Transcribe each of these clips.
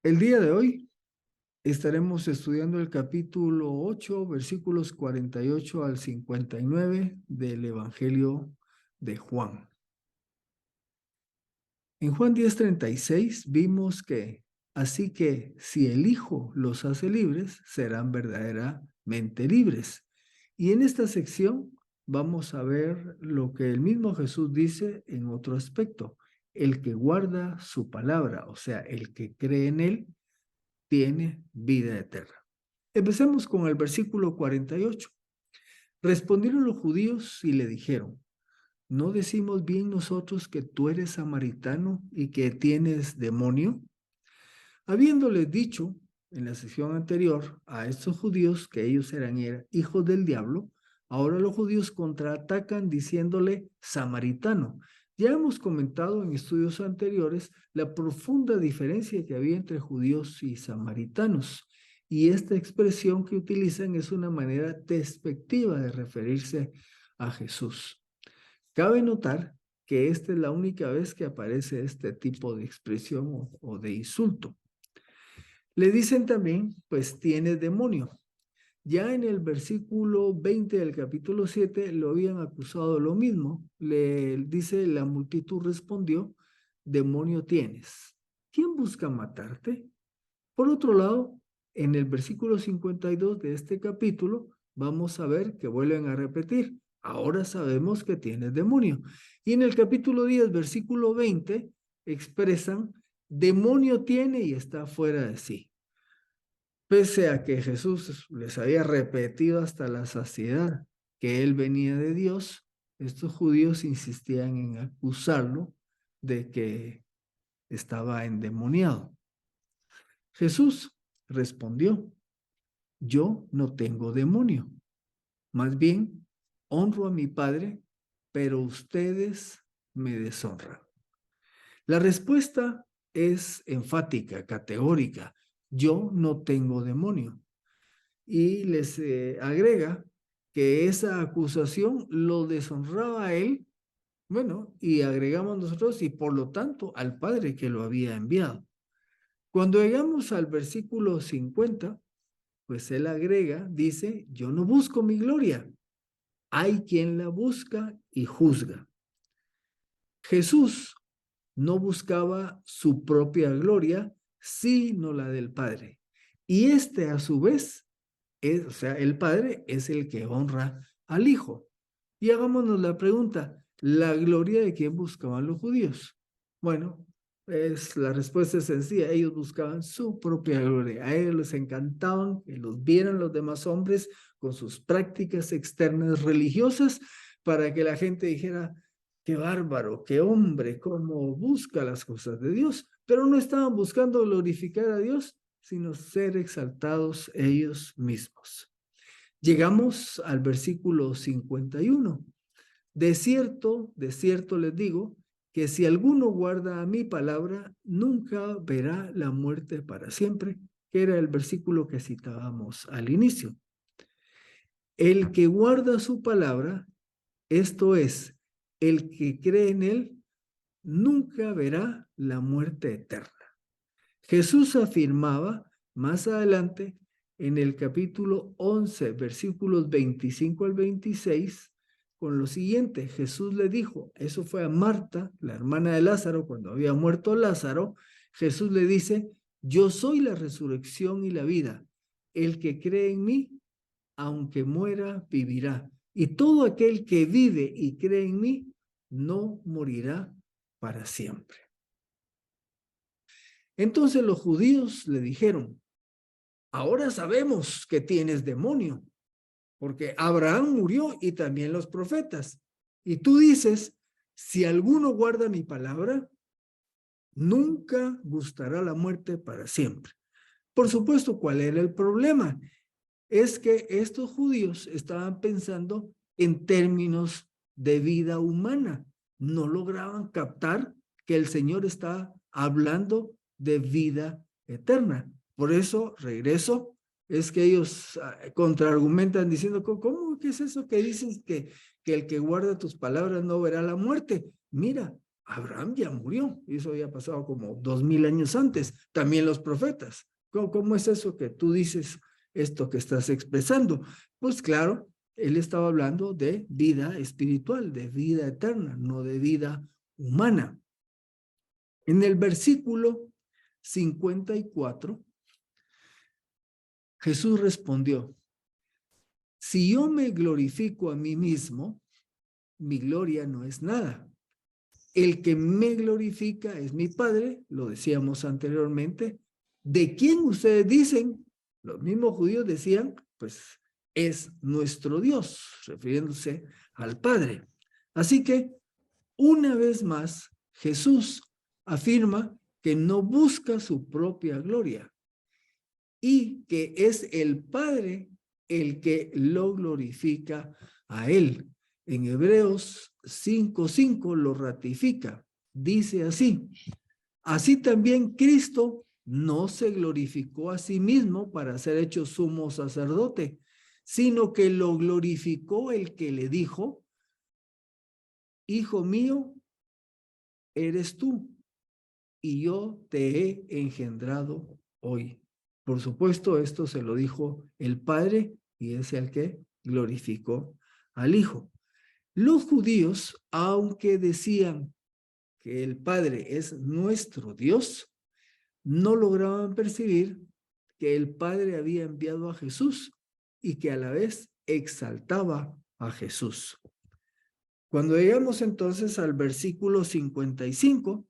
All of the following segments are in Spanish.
El día de hoy estaremos estudiando el capítulo 8, versículos 48 al 59 del Evangelio de Juan. En Juan 10:36 vimos que, así que si el Hijo los hace libres, serán verdaderamente libres. Y en esta sección vamos a ver lo que el mismo Jesús dice en otro aspecto. El que guarda su palabra, o sea, el que cree en él, tiene vida eterna. Empecemos con el versículo 48. Respondieron los judíos y le dijeron: ¿no decimos bien nosotros que tú eres samaritano y que tienes demonio? Habiéndoles dicho en la sesión anterior a estos judíos que ellos eran hijos del diablo, ahora los judíos contraatacan diciéndole samaritano. Ya hemos comentado en estudios anteriores la profunda diferencia que había entre judíos y samaritanos. Y esta expresión que utilizan es una manera despectiva de referirse a Jesús. Cabe notar que esta es la única vez que aparece este tipo de expresión o de insulto. Le dicen también, pues tienes demonio. Ya en el versículo 20 del capítulo 7 lo habían acusado lo mismo. Le dice, la multitud respondió: demonio tienes. ¿Quién busca matarte? Por otro lado, en el versículo 52 de este capítulo, vamos a ver que vuelven a repetir: ahora sabemos que tienes demonio. Y en el capítulo 10, versículo 20, expresan: demonio tiene y está fuera de sí. Pese a que Jesús les había repetido hasta la saciedad que él venía de Dios, estos judíos insistían en acusarlo de que estaba endemoniado. Jesús respondió: yo no tengo demonio, más bien honro a mi Padre, pero ustedes me deshonran. La respuesta es enfática, categórica: yo no tengo demonio. Y les agrega que esa acusación lo deshonraba a él, bueno, y agregamos nosotros, y por lo tanto al Padre que lo había enviado. Cuando llegamos al versículo 50, pues él agrega, dice: yo no busco mi gloria, hay quien la busca y juzga. Jesús no buscaba su propia gloria, sino la del Padre. Y a su vez, o sea, el Padre es el que honra al Hijo. Y hagámonos la pregunta: ¿la gloria de quién buscaban los judíos? Bueno, la respuesta es sencilla: ellos buscaban su propia gloria. A ellos les encantaban que los vieran los demás hombres con sus prácticas externas religiosas, para que la gente dijera: qué bárbaro, qué hombre, cómo busca las cosas de Dios. Pero no estaban buscando glorificar a Dios, sino ser exaltados ellos mismos. Llegamos al versículo 51. De cierto les digo, que si alguno guarda mi palabra, nunca verá la muerte para siempre, que era el versículo que citábamos al inicio. El que guarda su palabra, esto es, el que cree en él, nunca verá la muerte eterna. Jesús afirmaba más adelante en el capítulo 11, versículos 25 al 26, con lo siguiente: Jesús le dijo, eso fue a Marta, la hermana de Lázaro, cuando había muerto Lázaro. Jesús le dice: yo soy la resurrección y la vida. El que cree en mí, aunque muera, vivirá. Y todo aquel que vive y cree en mí, no morirá para siempre. Entonces los judíos le dijeron: ahora sabemos que tienes demonio, porque Abraham murió y también los profetas. Y tú dices: si alguno guarda mi palabra, nunca gustará la muerte para siempre. Por supuesto, ¿cuál era el problema? Es que estos judíos estaban pensando en términos de vida humana. No lograban captar que el Señor está hablando de vida eterna. Por eso, regreso, es que ellos contraargumentan diciendo: ¿qué es eso que dices que el que guarda tus palabras no verá la muerte? Mira, Abraham ya murió, y eso había pasado como 2000 años antes, también los profetas. ¿Cómo es eso que tú dices esto que estás expresando? Pues claro, él estaba hablando de vida espiritual, de vida eterna, no de vida humana. En el versículo 54, Jesús respondió: si yo me glorifico a mí mismo, mi gloria no es nada. El que me glorifica es mi Padre, lo decíamos anteriormente. ¿De quién ustedes dicen? Los mismos judíos decían, pues es nuestro Dios, refiriéndose al Padre. Así que, una vez más, Jesús afirma que no busca su propia gloria y que es el Padre el que lo glorifica a él. En Hebreos 5:5 lo ratifica. Dice así: así también Cristo no se glorificó a sí mismo para ser hecho sumo sacerdote, sino que lo glorificó el que le dijo: hijo mío, eres tú, y yo te he engendrado hoy. Por supuesto, esto se lo dijo el Padre y es el que glorificó al Hijo. Los judíos, aunque decían que el Padre es nuestro Dios, no lograban percibir que el Padre había enviado a Jesús y que a la vez exaltaba a Jesús. Cuando llegamos entonces al versículo 55,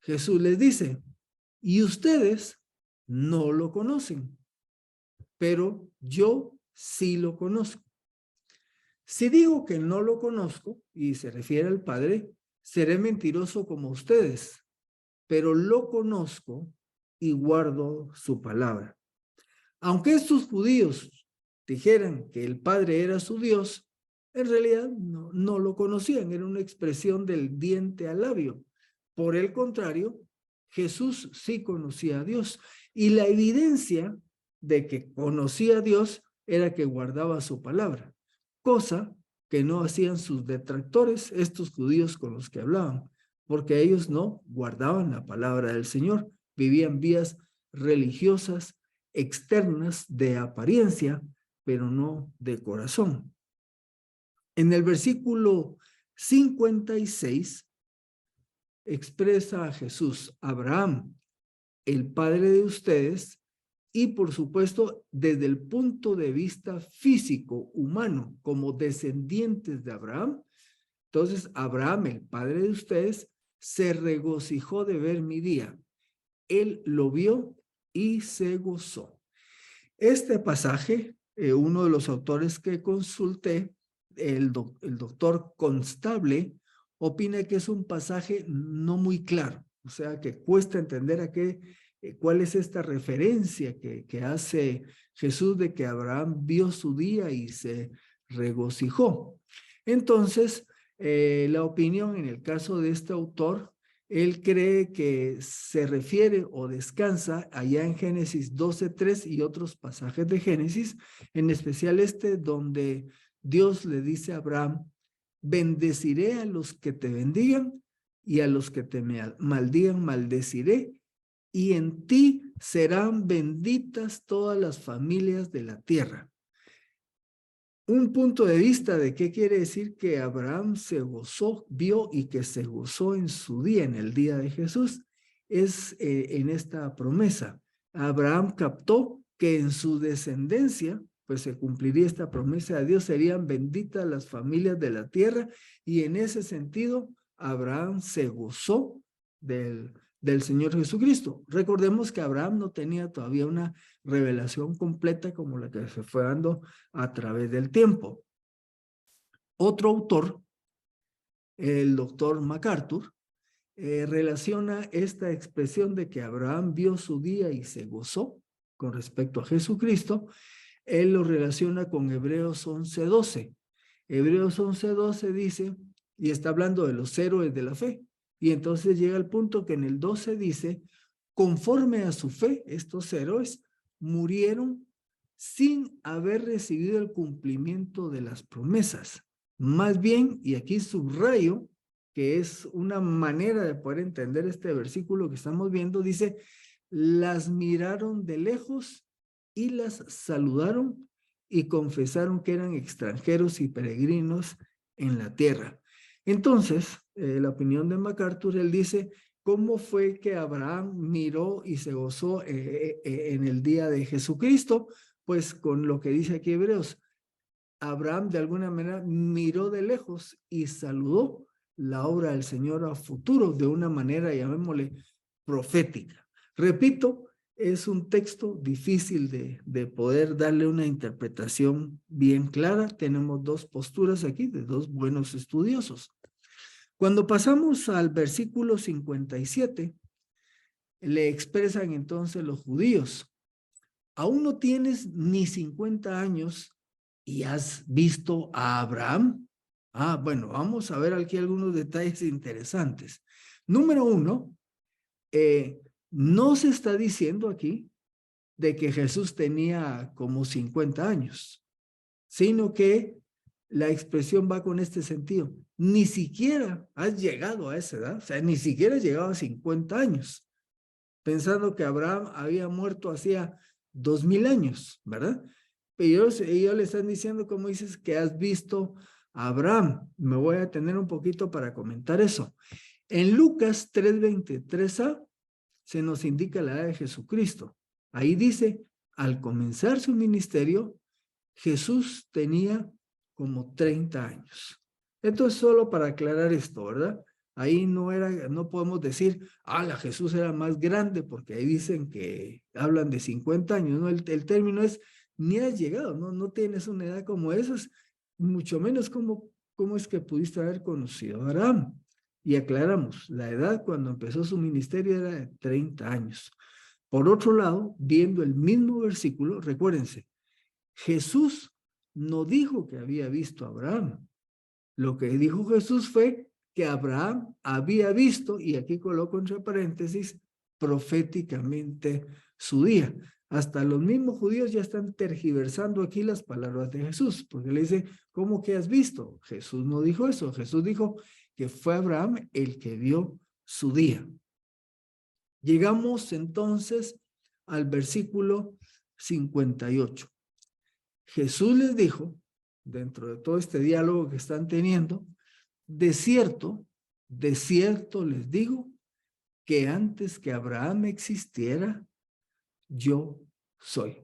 Jesús les dice: y ustedes no lo conocen, pero yo sí lo conozco. Si digo que no lo conozco, y se refiere al Padre, seré mentiroso como ustedes, pero lo conozco y guardo su palabra. Aunque estos judíos dijeran que el Padre era su Dios, en realidad no lo conocían, era una expresión del diente al labio. Por el contrario, Jesús sí conocía a Dios, y la evidencia de que conocía a Dios era que guardaba su palabra, cosa que no hacían sus detractores, estos judíos con los que hablaban, porque ellos no guardaban la palabra del Señor, vivían vías religiosas externas de apariencia, pero no de corazón. En el versículo 56 expresa a Jesús: Abraham, el padre de ustedes, y por supuesto desde el punto de vista físico, humano, como descendientes de Abraham. Entonces Abraham, el padre de ustedes, se regocijó de ver mi día. Él lo vio y se gozó. Este pasaje, uno de los autores que consulté, el doctor Constable, opina que es un pasaje no muy claro, o sea que cuesta entender cuál es esta referencia que hace Jesús de que Abraham vio su día y se regocijó. Entonces, la opinión en el caso de este autor, él cree que se refiere o descansa allá en Génesis 12:3 y otros pasajes de Génesis, en especial este donde Dios le dice a Abraham: bendeciré a los que te bendigan y a los que te maldigan maldeciré, y en ti serán benditas todas las familias de la tierra. Un punto de vista de qué quiere decir que Abraham se gozó, vio y que se gozó en su día, en el día de Jesús, es en esta promesa. Abraham captó que en su descendencia, pues se cumpliría esta promesa de Dios, serían benditas las familias de la tierra, y en ese sentido, Abraham se gozó del Señor Jesucristo. Recordemos que Abraham no tenía todavía una revelación completa como la que se fue dando a través del tiempo. Otro autor, el doctor MacArthur, relaciona esta expresión de que Abraham vio su día y se gozó con respecto a Jesucristo. Él lo relaciona con Hebreos 11:12. Hebreos 11:12 dice, y está hablando de los héroes de la fe, y entonces llega el punto que en el 12 dice: conforme a su fe, estos héroes murieron sin haber recibido el cumplimiento de las promesas. Más bien, y aquí subrayo, que es una manera de poder entender este versículo que estamos viendo, dice, las miraron de lejos y las saludaron y confesaron que eran extranjeros y peregrinos en la tierra. Entonces, la opinión de MacArthur, él dice, ¿cómo fue que Abraham miró y se gozó en el día de Jesucristo? Pues con lo que dice aquí Hebreos, Abraham de alguna manera miró de lejos y saludó la obra del Señor a futuro de una manera, llamémosle, profética. Repito, es un texto difícil de poder darle una interpretación bien clara. Tenemos dos posturas aquí de dos buenos estudiosos. Cuando pasamos al versículo 57, le expresan entonces los judíos, aún no tienes ni 50 años y has visto a Abraham. Bueno, vamos a ver aquí algunos detalles interesantes. Número uno, no se está diciendo aquí de que Jesús tenía como 50 años, sino que la expresión va con este sentido. Ni siquiera has llegado a esa edad, o sea, ni siquiera has llegado a 50 años, pensando que Abraham había muerto hacía 2000 años, ¿verdad? Pero ellos le están diciendo, como dices, que has visto a Abraham. Me voy a detener un poquito para comentar eso. En Lucas 3:23a se nos indica la edad de Jesucristo. Ahí dice, al comenzar su ministerio, Jesús tenía como 30 años. Esto es solo para aclarar esto, ¿verdad? Ahí no podemos decir, la Jesús era más grande, porque ahí dicen que hablan de 50 años, ¿no? El término es, ni has llegado, no tienes una edad como esas, mucho menos cómo es que pudiste haber conocido a Abraham. Y aclaramos, la edad cuando empezó su ministerio era de 30 años. Por otro lado, viendo el mismo versículo, recuérdense, Jesús no dijo que había visto a Abraham. Lo que dijo Jesús fue que Abraham había visto, y aquí coloco entre paréntesis, proféticamente su día. Hasta los mismos judíos ya están tergiversando aquí las palabras de Jesús, porque le dice, ¿cómo que has visto? Jesús no dijo eso. Jesús dijo que fue Abraham el que vio su día. Llegamos entonces al versículo 58. Jesús les dijo, dentro de todo este diálogo que están teniendo, de cierto les digo que antes que Abraham existiera, yo soy.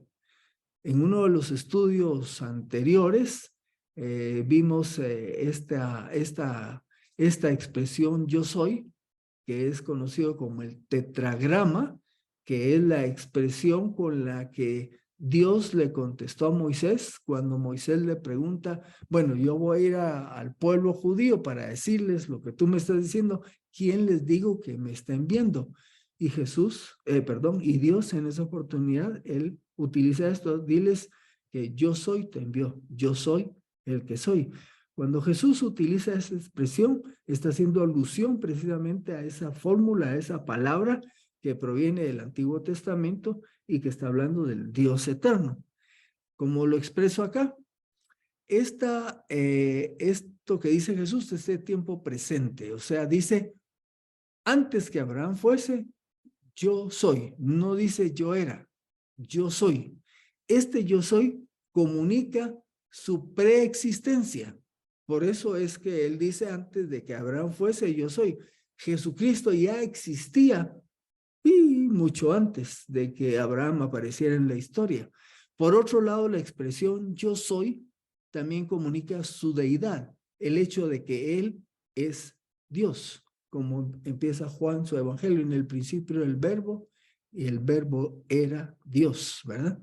En uno de los estudios anteriores vimos esta expresión yo soy, que es conocido como el tetragrama, que es la expresión con la que Dios le contestó a Moisés cuando Moisés le pregunta, bueno, yo voy a ir al pueblo judío para decirles lo que tú me estás diciendo, ¿quién les digo que me está enviando? Y y Dios en esa oportunidad, él utiliza esto, diles que yo soy te envió, yo soy el que soy. Cuando Jesús utiliza esa expresión, está haciendo alusión precisamente a esa fórmula, a esa palabra que proviene del Antiguo Testamento y que está hablando del Dios eterno. Como lo expreso acá, esto que dice Jesús es de tiempo presente, o sea, dice, antes que Abraham fuese, yo soy, no dice yo era, yo soy. Este yo soy comunica su preexistencia. Por eso es que él dice antes de que Abraham fuese, yo soy. Jesucristo ya existía y mucho antes de que Abraham apareciera en la historia. Por otro lado, la expresión yo soy también comunica su deidad, el hecho de que él es Dios, como empieza Juan su evangelio, en el principio el verbo y el verbo era Dios, ¿verdad?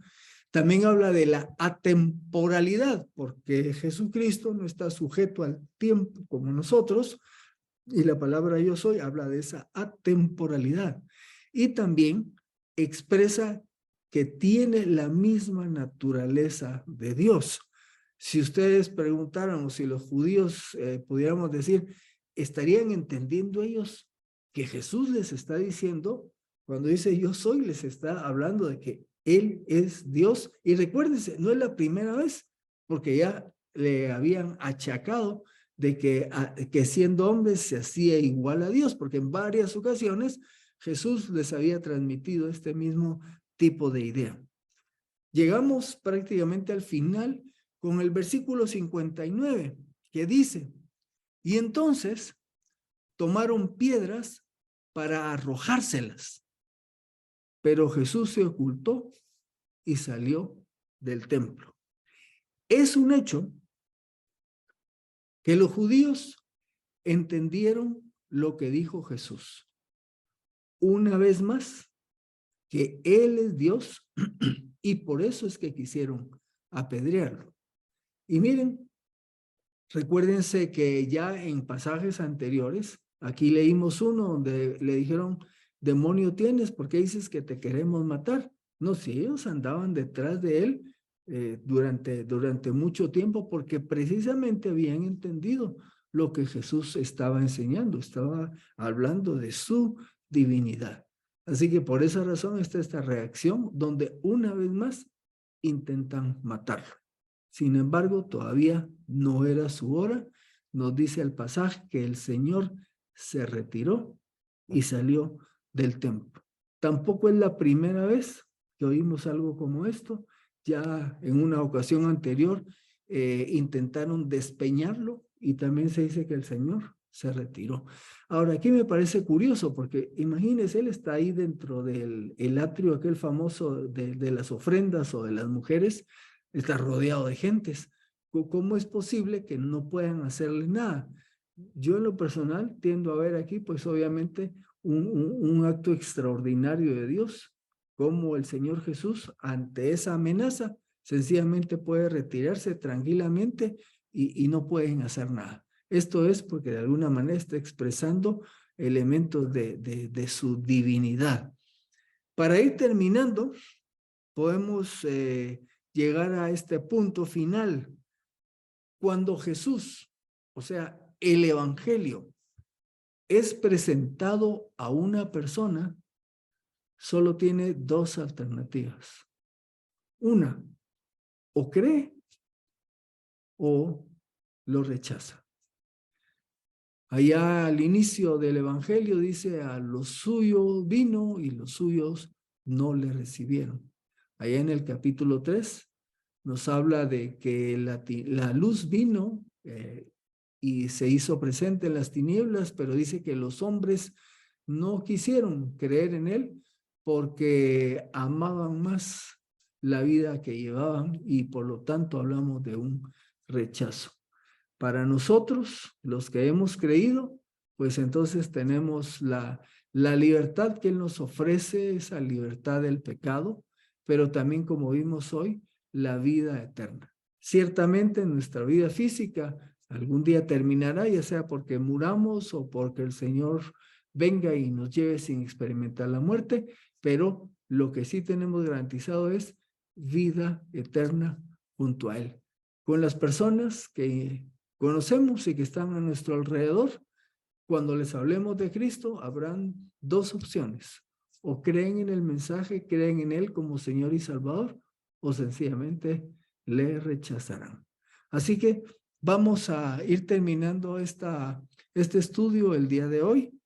También habla de la atemporalidad, porque Jesucristo no está sujeto al tiempo como nosotros, y la palabra yo soy habla de esa atemporalidad. Y también expresa que tiene la misma naturaleza de Dios. Si ustedes preguntaran o si los judíos pudiéramos decir, ¿estarían entendiendo ellos que Jesús les está diciendo, cuando dice yo soy, les está hablando de que Él es Dios? Y recuérdense, no es la primera vez, porque ya le habían achacado que siendo hombre se hacía igual a Dios, porque en varias ocasiones Jesús les había transmitido este mismo tipo de idea. Llegamos prácticamente al final con el versículo 59, que dice, y entonces tomaron piedras para arrojárselas, pero Jesús se ocultó y salió del templo. Es un hecho que los judíos entendieron lo que dijo Jesús. Una vez más, que Él es Dios y por eso es que quisieron apedrearlo. Y miren, recuérdense que ya en pasajes anteriores, aquí leímos uno donde le dijeron, demonio tienes, ¿por qué dices que te queremos matar? No, si ellos andaban detrás de él durante mucho tiempo porque precisamente habían entendido lo que Jesús estaba enseñando, estaba hablando de su divinidad. Así que por esa razón está esta reacción donde una vez más intentan matarlo. Sin embargo, todavía no era su hora. Nos dice el pasaje que el Señor se retiró y salió del templo. Tampoco es la primera vez que oímos algo como esto. Ya en una ocasión anterior intentaron despeñarlo y también se dice que el Señor se retiró. Ahora, aquí me parece curioso porque imagínense, él está ahí dentro del atrio, aquel famoso de las ofrendas o de las mujeres, está rodeado de gentes. ¿Cómo es posible que no puedan hacerle nada? Yo en lo personal tiendo a ver aquí, pues obviamente, un acto extraordinario de Dios, como el Señor Jesús ante esa amenaza sencillamente puede retirarse tranquilamente y no pueden hacer nada. Esto es porque de alguna manera está expresando elementos de su divinidad. Para ir terminando, podemos llegar a este punto final. Cuando Jesús, o sea, el Evangelio, es presentado a una persona, solo tiene dos alternativas. Una, o cree o lo rechaza. Allá al inicio del Evangelio dice, a los suyos vino y los suyos no le recibieron. Allá en el capítulo 3 nos habla de que la luz vino y se hizo presente en las tinieblas, pero dice que los hombres no quisieron creer en él porque amaban más la vida que llevaban y por lo tanto hablamos de un rechazo. Para nosotros, los que hemos creído, pues entonces tenemos la libertad que Él nos ofrece, esa libertad del pecado, pero también, como vimos hoy, la vida eterna. Ciertamente nuestra vida física algún día terminará, ya sea porque muramos o porque el Señor venga y nos lleve sin experimentar la muerte, pero lo que sí tenemos garantizado es vida eterna junto a Él. Con las personas que conocemos y que están a nuestro alrededor, cuando les hablemos de Cristo, habrán dos opciones. O creen en el mensaje, creen en Él como Señor y Salvador, o sencillamente le rechazarán. Así que vamos a ir terminando este estudio el día de hoy.